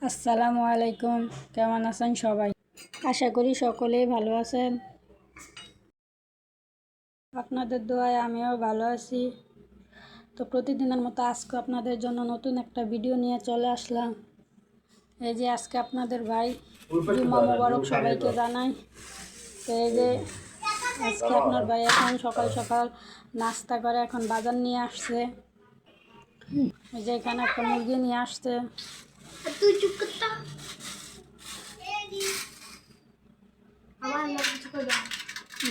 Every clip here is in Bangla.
আসসালামু আলাইকুম। কেমন আছেন সবাই? আশা করি সকলেই ভালো আছেন। আপনাদের দোয়ায় আমিও ভালো আছি। তো প্রতিদিনের মতো আজকে আপনাদের জন্য নতুন একটা ভিডিও নিয়ে চলে আসলাম। এই যে আজকে আপনাদের ভাই জুম্মা মোবারক সবাইকে জানাই। তো এই যে আজকে আপনার ভাই এখন সকাল সকাল নাস্তা করে এখন বাজার নিয়ে আসছে। এই যে এখানে একটা মুরগি নিয়ে আসছে।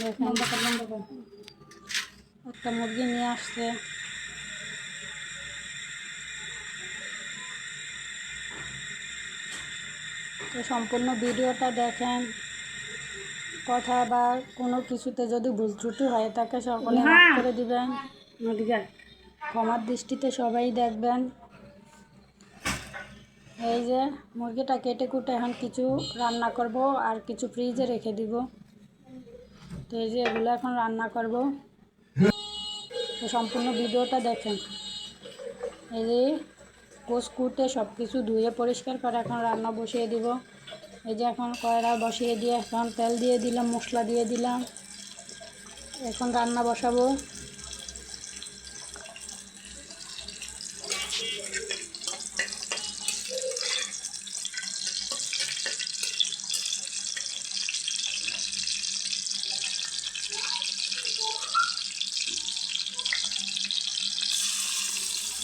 দেখেন একটা মুরগি নিয়ে আসছে। তো সম্পূর্ণ ভিডিওটা দেখেন। কথা বা কোনো কিছুতে যদি ভুল ত্রুটি হয়ে থাকে সকলে মাফ করে দিবেন। ক্ষমার দৃষ্টিতে সবাই দেখবেন। এই যে মুরগিটা কেটে কুটে এখন কিছু রান্না করব আর কিছু ফ্রিজে রেখে দিব। তো এই যে এগুলো এখন রান্না করব। তো সম্পূর্ণ ভিডিওটা দেখেন। এই যে গোশ কুটে সব কিছু ধুয়ে পরিষ্কার করে এখন রান্না বসিয়ে দিব। এই যে এখন কড়াই বসিয়ে দিয়ে এখন তেল দিয়ে দিলাম, মশলা দিয়ে দিলাম। এখন রান্না বসাবো।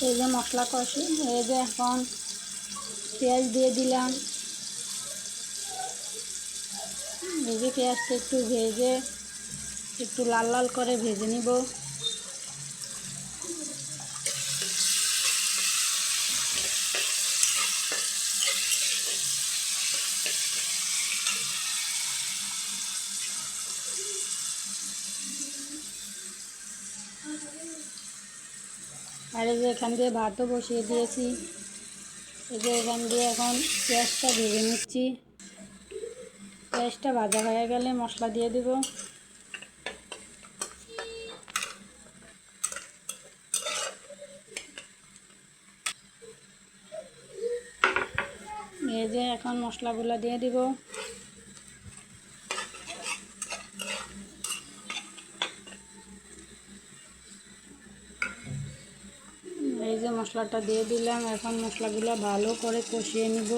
এই যে মশলা কষি, এই যে এখন পেঁয়াজ দিয়ে দিলাম। এই যে পেঁয়াজটা একটু ভেজে একটু লাল লাল করে ভেজে নিব। আর এই যে এখান দিয়ে ভাতও বসিয়ে দিয়েছি। এই যে এখান দিয়ে এখন পেঁয়াজটা ভেজে নিচ্ছি। পেঁয়াজটা ভাজা হয়ে গেলে মশলা দিয়ে দেব। এই যে এখন মশলাগুলো দিয়ে দিব। এই যে মশলাটা দিয়ে দিলাম। এখন মশলাগুলো ভালো করে কষিয়ে নিব।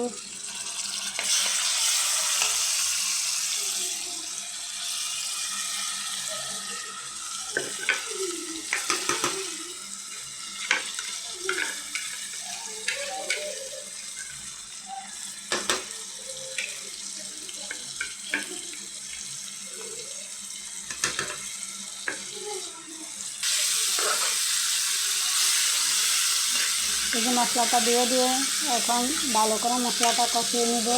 এই যে মশলাটা দিয়ে এখন ভালো করে মশলাটা কষিয়ে নিব।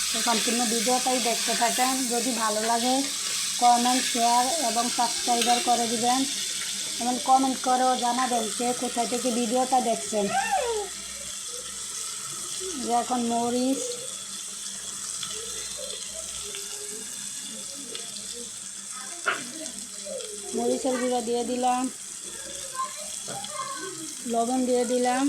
তো সম্পূর্ণ ভিডিওটাই দেখতে থাকেন। যদি ভালো লাগে কমেন্ট, শেয়ার এবং সাবস্ক্রাইবার করে দিবেন এবং কমেন্ট করেও জানাবেন কে কোথায় থেকে ভিডিওটা দেখছেন। যে এখন মরিচের গুঁড়া দিয়ে দিলাম, লবণ দিয়ে দিলাম,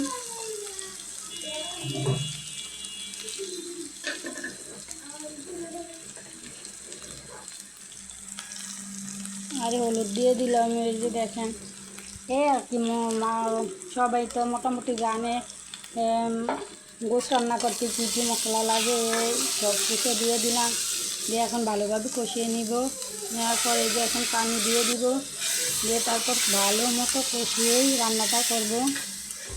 আর হলুদ দিয়ে দিলাম। এই যে দেখেন এই আর কি সবাই তো মোটামুটি জানে গোশ রান্না করতে কী কী মশলা লাগে, সব কিছু দিয়ে দিলাম। দিয়ে এখন ভালোভাবে কষিয়ে নিব। নেওয়ার পর এই যে এখন পানি দিয়ে দিব। দিয়ে তারপর ভালো মতো কষিয়েই রান্নাটা করব।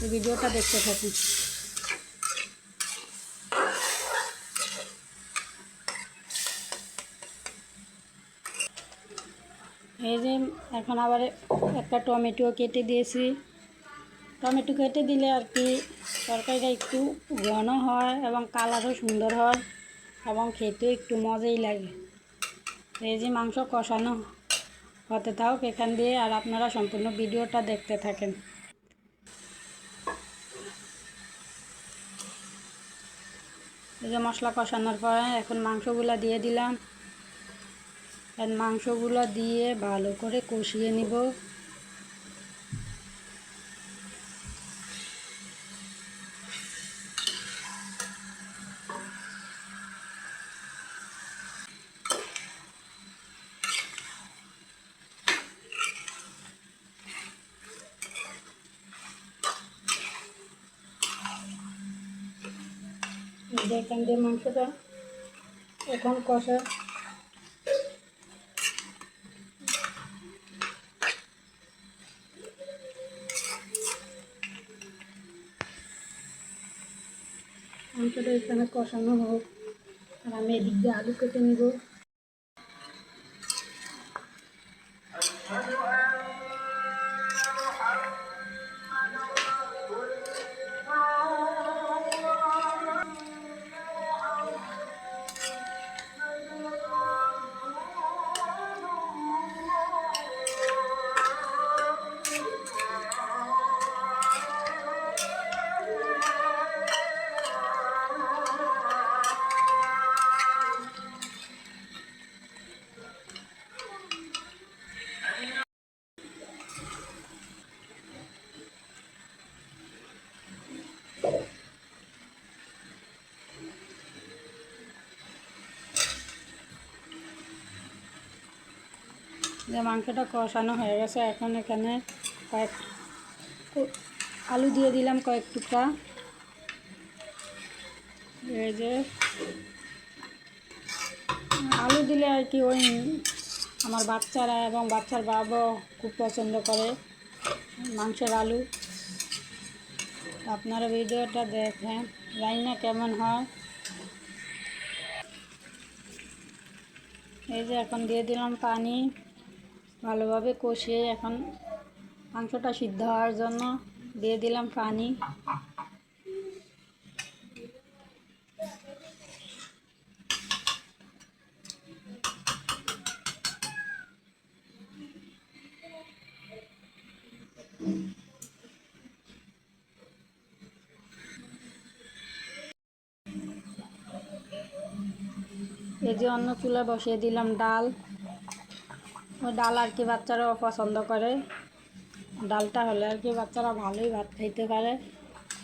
এই ভিডিওটা দেখতে থাকুন। এই যে এখন আবার একটা টমেটো কেটে দিয়েছি। টমেটো কেটে দিলে আর কি তরকারিটা একটু ঘন হয় এবং কালারও সুন্দর হয় এবং খেতেও একটু মজাই লাগে। এই যে মাংস কষানো হতে থাক এখান দিয়ে, আর আপনারা সম্পূর্ণ ভিডিওটা দেখতে থাকেন। এই যে মশলা কষানোর পরে এখন মাংসগুলো দিয়ে দিলাম। আর মাংসগুলো দিয়ে ভালো করে কষিয়ে নিব। এখান দিয়ে মাংসটা এখন কষা মাংসটা এখানে কষানো হোক, আর আমি এদিক দিয়ে আলু কেটে নিব। যে মাংসটা কষানো হয়ে গেছে, এখন এখানে কয়েক আলু দিয়ে দিলাম কয়েক টুকরা। এই যে আলু দিলে আর কি ওই আমার বাচ্চারা এবং বাচ্চার বাবাও খুব পছন্দ করে মাংসের আলু। আপনারা ভিডিওটা দেখেন, জানি না কেমন হয়। এই যে এখন দিয়ে দিলাম পানি, ভালোভাবে কষিয়ে এখন মাংসটা সিদ্ধ হওয়ার জন্য দিয়ে দিলাম পানি। এই যে অন্য চুলা বসিয়ে দিলাম ডাল। ওই ডাল আর কি বাচ্চারাও পছন্দ করে, ডালটা হলে আর কি বাচ্চারা ভালোই ভাত খাইতে পারে।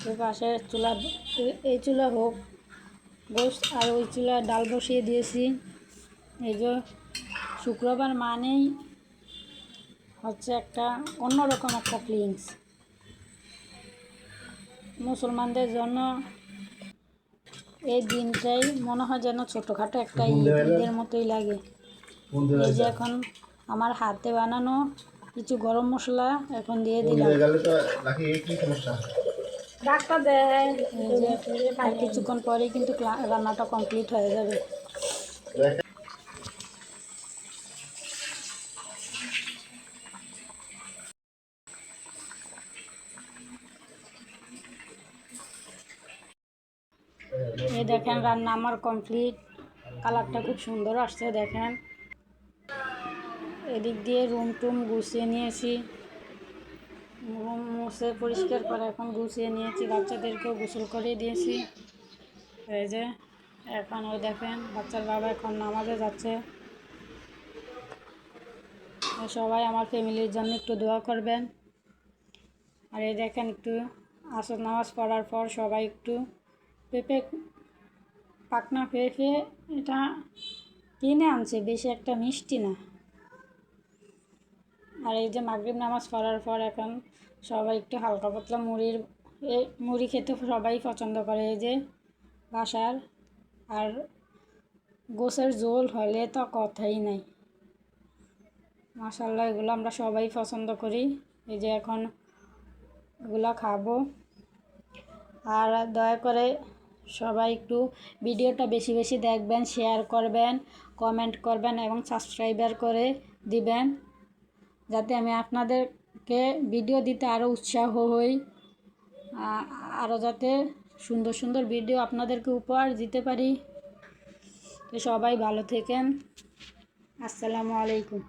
ওই পাশে চুলা, এই চুলা হোক গোশ, আর ওই চুলা ডাল বসিয়ে দিয়েছি। এই যে শুক্রবার মানেই হচ্ছে একটা অন্যরকম একটা ফিলিংস। মুসলমানদের জন্য এই দিনটাই মনে হয় যেন ছোটোখাটো একটা ঈদের মতোই লাগে। এই যে এখন আমার হাতে বানানো কিছু গরম মশলা এখন দিয়ে দিলাম। ডাক্তার দেয় আর কিছুক্ষণ পরেই কিন্তু রান্নাটা কমপ্লিট হয়ে যাবে। এই দেখেন রান্না আমার কমপ্লিট, কালারটা খুব সুন্দর আসছে দেখেন। এদিক দিয়ে রুম টুম গুছিয়ে নিয়েছি, রুম মুছে পরিষ্কার করে এখন গুছিয়ে নিয়েছি, বাচ্চাদেরকেও গোসল করে দিয়েছি। এই যে এখন ওই দেখেন বাচ্চার বাবা এখন নামাজে যাচ্ছে। সবাই আমার ফ্যামিলির জন্য একটু দোয়া করবেন। আর এই দেখেন একটু আসর নামাজ পড়ার পর সবাই একটু পেঁপে, পাকনা পেঁপে, এটা কিনে আনছে, বেশি একটা মিষ্টি না। আর এই যে মাগরিব নামাজ পড়ার পর এখন সবাই একটু হালকা পাতলা মুড়ি খেতে সবাই পছন্দ করে। এই যে বাসার আর গোশের ঝোল হলে তো কথাই নাই, মাশাআল্লাহ এগুলো আমরা সবাই পছন্দ করি। এই যে এখন এগুলো খাবো। আর দয়া করে সবাই একটু ভিডিওটা বেশি বেশি দেখবেন, শেয়ার করবেন, কমেন্ট করবেন এবং সাবস্ক্রাইবার করে দিবেন, যাতে আমি আপনাদেরকে ভিডিও দিতে আরও উৎসাহ হই, আরও যাতে সুন্দর সুন্দর ভিডিও আপনাদেরকে উপহার দিতে পারি। তো সবাই ভালো থাকেন। আসসালামু আলাইকুম।